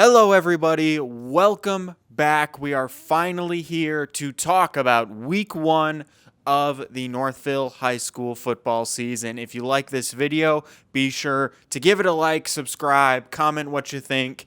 Hello everybody, welcome back. We are finally here to talk about week 1 of the Northville High School football season. If you like this video, be sure to give it a like, subscribe, comment what you think,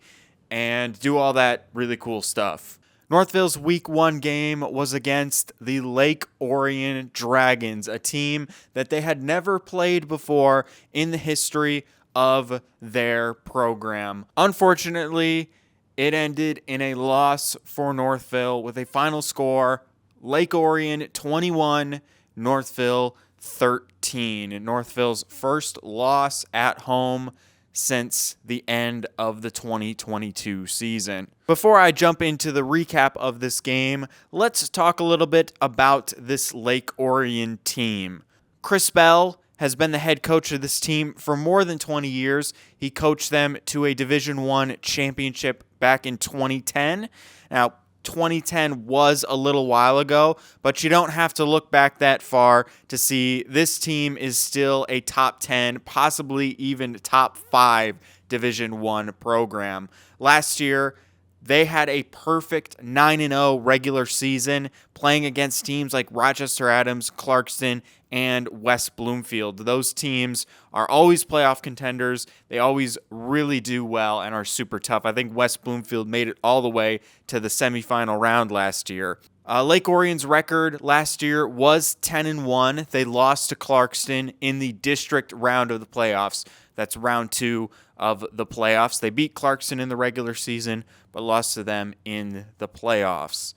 and do all that really cool stuff. Northville's week 1 game was against the Lake Orion Dragons, a team that they had never played before in the history of their program. Unfortunately, it ended in a loss for Northville with a final score, Lake Orion 21, Northville 13. Northville's first loss at home since the end of the 2022 season. Before I jump into the recap of this game, let's talk a little bit about this Lake Orion team. Chris Bell has been the head coach of this team for more than 20 years. He coached them to a Division I championship back in 2010. Now, 2010 was a little while ago, but you don't have to look back that far to see this team is still a top 10, possibly even top 5 Division I program. Last year, they had a perfect 9-0 regular season, playing against teams like Rochester Adams, Clarkston, and West Bloomfield. Those teams are always playoff contenders. They always really do well and are super tough. I think West Bloomfield made it all the way to the semifinal round last year. Lake Orion's record last year was 10-1. They lost to Clarkston in the district round of the playoffs. That's round 2 of the playoffs. They beat Clarkston in the regular season, but lost to them in the playoffs.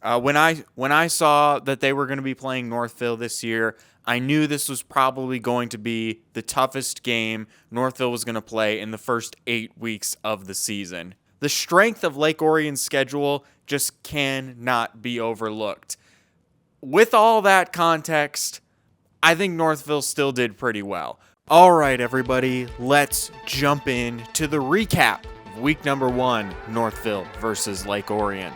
When I saw that they were going to be playing Northville this year, I knew this was probably going to be the toughest game Northville was going to play in the first 8 weeks of the season. The strength of Lake Orion's schedule just cannot be overlooked. With all that context, I think Northville still did pretty well. All right, everybody, let's jump in to the recap of week number 1, Northville versus Lake Orion.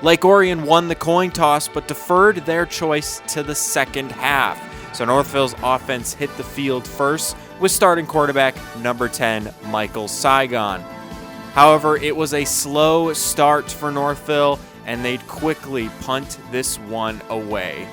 Lake Orion won the coin toss but deferred their choice to the second half. So Northville's offense hit the field first with starting quarterback number 10, Michael Saigon. However, it was a slow start for Northville, and they'd quickly punt this one away.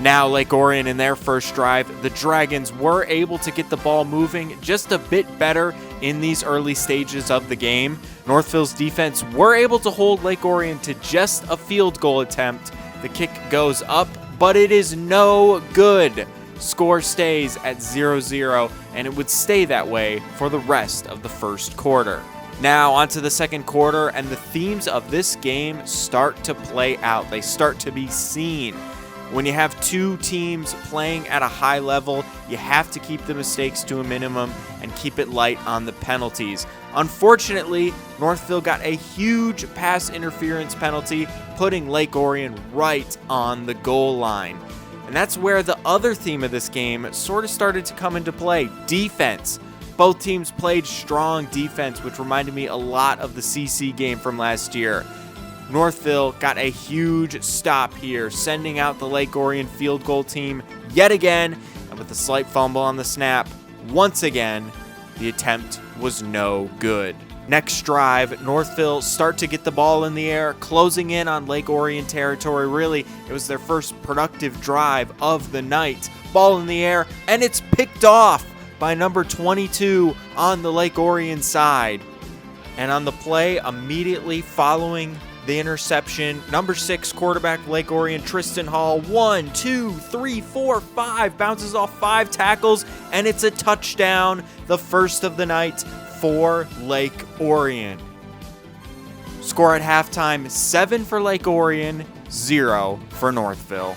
Now, Lake Orion in their first drive, the Dragons were able to get the ball moving just a bit better in these early stages of the game. Northville's defense were able to hold Lake Orion to just a field goal attempt. The kick goes up, but it is no good. Score stays at 0-0, and it would stay that way for the rest of the first quarter. Now, onto the second quarter, and the themes of this game start to play out. They start to be seen. When you have two teams playing at a high level, you have to keep the mistakes to a minimum and keep it light on the penalties. Unfortunately, Northville got a huge pass interference penalty, putting Lake Orion right on the goal line. And that's where the other theme of this game sort of started to come into play, defense. Both teams played strong defense, which reminded me a lot of the CC game from last year. Northville got a huge stop here, sending out the Lake Orion field goal team yet again, and with a slight fumble on the snap, once again, the attempt was no good. Next drive, Northville start to get the ball in the air, closing in on Lake Orion territory. Really, it was their first productive drive of the night. Ball in the air, and it's picked off by number 22 on the Lake Orion side. And on the play immediately following the interception, number 6 quarterback Lake Orion, Tristan Hall, 1, 2, 3, 4, 5, bounces off 5 tackles, and it's a touchdown, the first of the night for Lake Orion. Score at halftime, 7 for Lake Orion, 0 for Northville.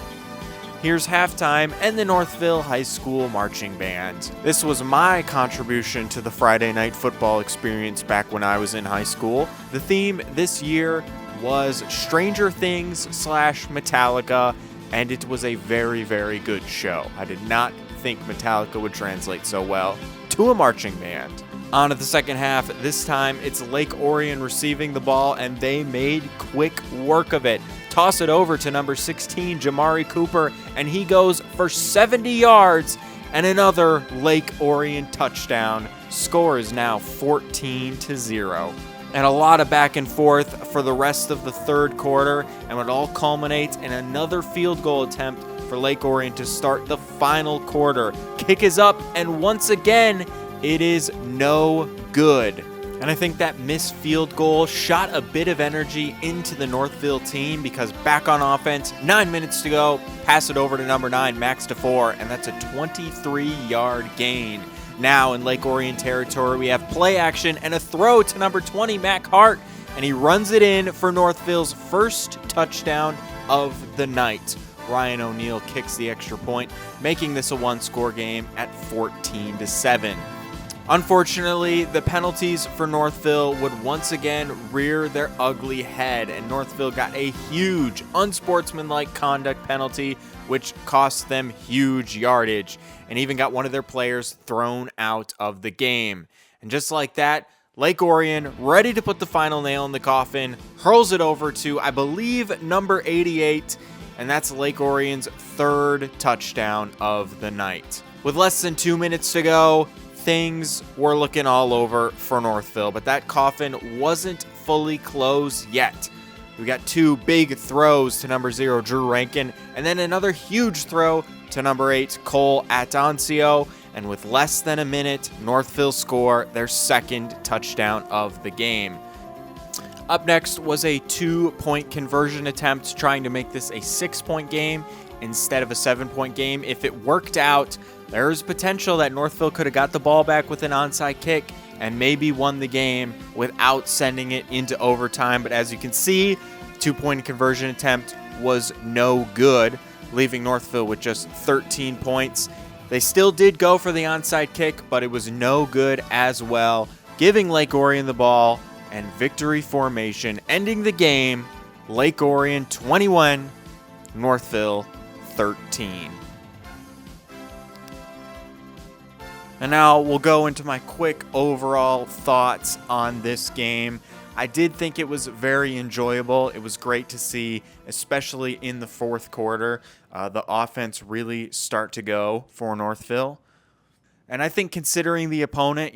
Here's halftime and the Northville High School Marching Band. This was my contribution to the Friday night football experience back when I was in high school. The theme this year was Stranger Things / Metallica, and it was a very, very good show. I did not think Metallica would translate so well to a marching band. On to the second half. This time it's Lake Orion receiving the ball, and they made quick work of it. Toss it over to number 16, Jamari Cooper, and he goes for 70 yards and another Lake Orion touchdown. Score is now 14-0. and a lot of back and forth for the rest of the third quarter, and it all culminates in another field goal attempt for Lake Orion to start the final quarter. Kick is up, and once again, it is no good. And I think that missed field goal shot a bit of energy into the Northville team, because back on offense, 9 minutes to go, pass it over to number 9, Max to 4, and that's a 23-yard gain. Now in Lake Orion territory, we have play action and a throw to number 20, Mac Hart, and he runs it in for Northville's first touchdown of the night. Ryan O'Neill kicks the extra point, making this a one-score game at 14-7. Unfortunately, the penalties for Northville would once again rear their ugly head, and Northville got a huge unsportsmanlike conduct penalty, which cost them huge yardage, and even got one of their players thrown out of the game. And just like that, Lake Orion, ready to put the final nail in the coffin, hurls it over to, I believe, number 88, and that's Lake Orion's third touchdown of the night. With less than 2 minutes to go, things were looking all over for Northville, but that coffin wasn't fully closed yet. We got two big throws to number 0, Drew Rankin, and then another huge throw to number 8, Cole Atancio. And with less than a minute, Northville score their second touchdown of the game. Up next was a 2-point conversion attempt, trying to make this a 6-point game instead of a 7-point game. If it worked out, there's potential that Northville could have got the ball back with an onside kick and maybe won the game without sending it into overtime. But as you can see, 2-point conversion attempt was no good, leaving Northville with just 13 points. They still did go for the onside kick, but it was no good as well, giving Lake Orion the ball and victory formation, ending the game, Lake Orion 21, Northville 13. And now we'll go into my quick overall thoughts on this game. I did think it was very enjoyable. It was great to see, especially in the fourth quarter, the offense really start to go for Northville. And I think considering the opponent,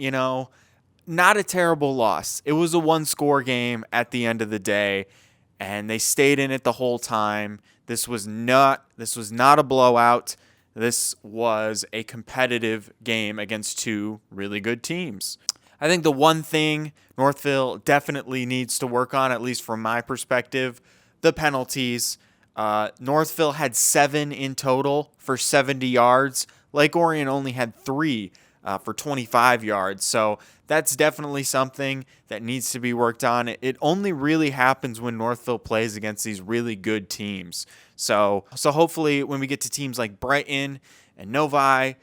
not a terrible loss. It was a one-score game at the end of the day, and they stayed in it the whole time. This was not a blowout. This was a competitive game against two really good teams. I think the one thing Northville definitely needs to work on, at least from my perspective, the penalties. Northville had 7 in total for 70 yards. Lake Orion only had 3 for 25 yards. So that's definitely something that needs to be worked on. It only really happens when Northville plays against these really good teams. So hopefully when we get to teams like Brighton and Novi,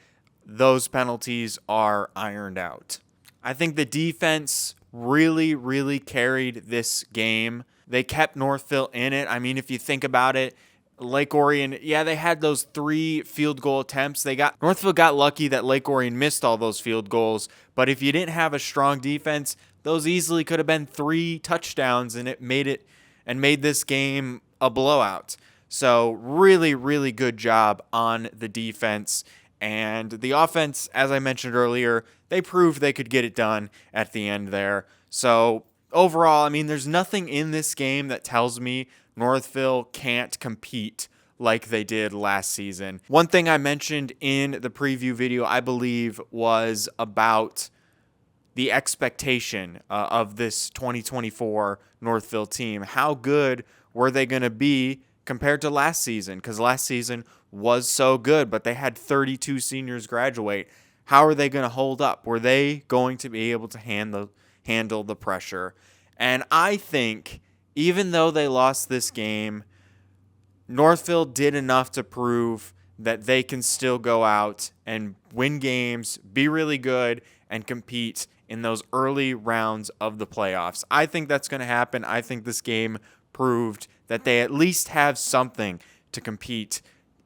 those penalties are ironed out. I think the defense really, really carried this game. They kept Northville in it. I mean, if you think about it, Lake Orion, they had those 3 field goal attempts. Northville got lucky that Lake Orion missed all those field goals. But if you didn't have a strong defense, those easily could have been 3 touchdowns, and it made this game a blowout. So really, really good job on the defense. And the offense, as I mentioned earlier, they proved they could get it done at the end there. So overall, I mean, there's nothing in this game that tells me Northville can't compete like they did last season. One thing I mentioned in the preview video, I believe, was about the expectation of this 2024 Northville team. How good were they going to be compared to last season? Because last season was so good, but they had 32 seniors graduate. How are they going to hold up? Were they going to be able to handle the pressure? And I think even though they lost this game, Northville did enough to prove that they can still go out and win games, be really good, and compete in those early rounds of the playoffs. I think that's going to happen. I think this game proved that they at least have something to compete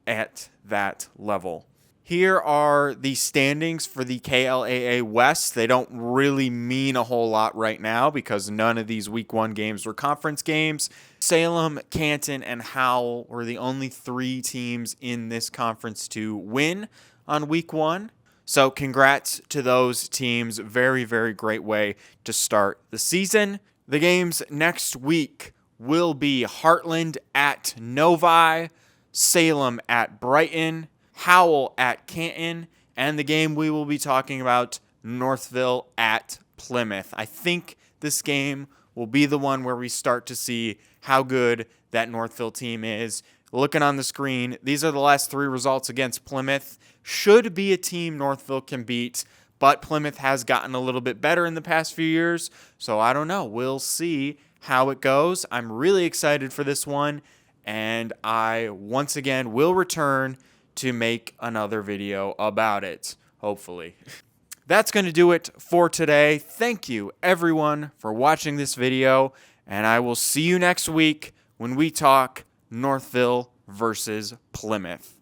at that level. Here are the standings for the KLAA West. They don't really mean a whole lot right now because none of these Week 1 games were conference games. Salem, Canton, and Howell were the only 3 teams in this conference to win on Week 1. So congrats to those teams. Very, very great way to start the season. The games next week will be Heartland at Novi, Salem at Brighton, Howell at Canton, and the game we will be talking about, Northville at Plymouth. I think this game will be the one where we start to see how good that Northville team is. Looking on the screen, these are the last 3 results against Plymouth. Should be a team Northville can beat, but Plymouth has gotten a little bit better in the past few years, so I don't know. We'll see how it goes. I'm really excited for this one, and I, once again, will return to make another video about it, hopefully. That's going to do it for today. Thank you, everyone, for watching this video, and I will see you next week when we talk Northville versus Plymouth.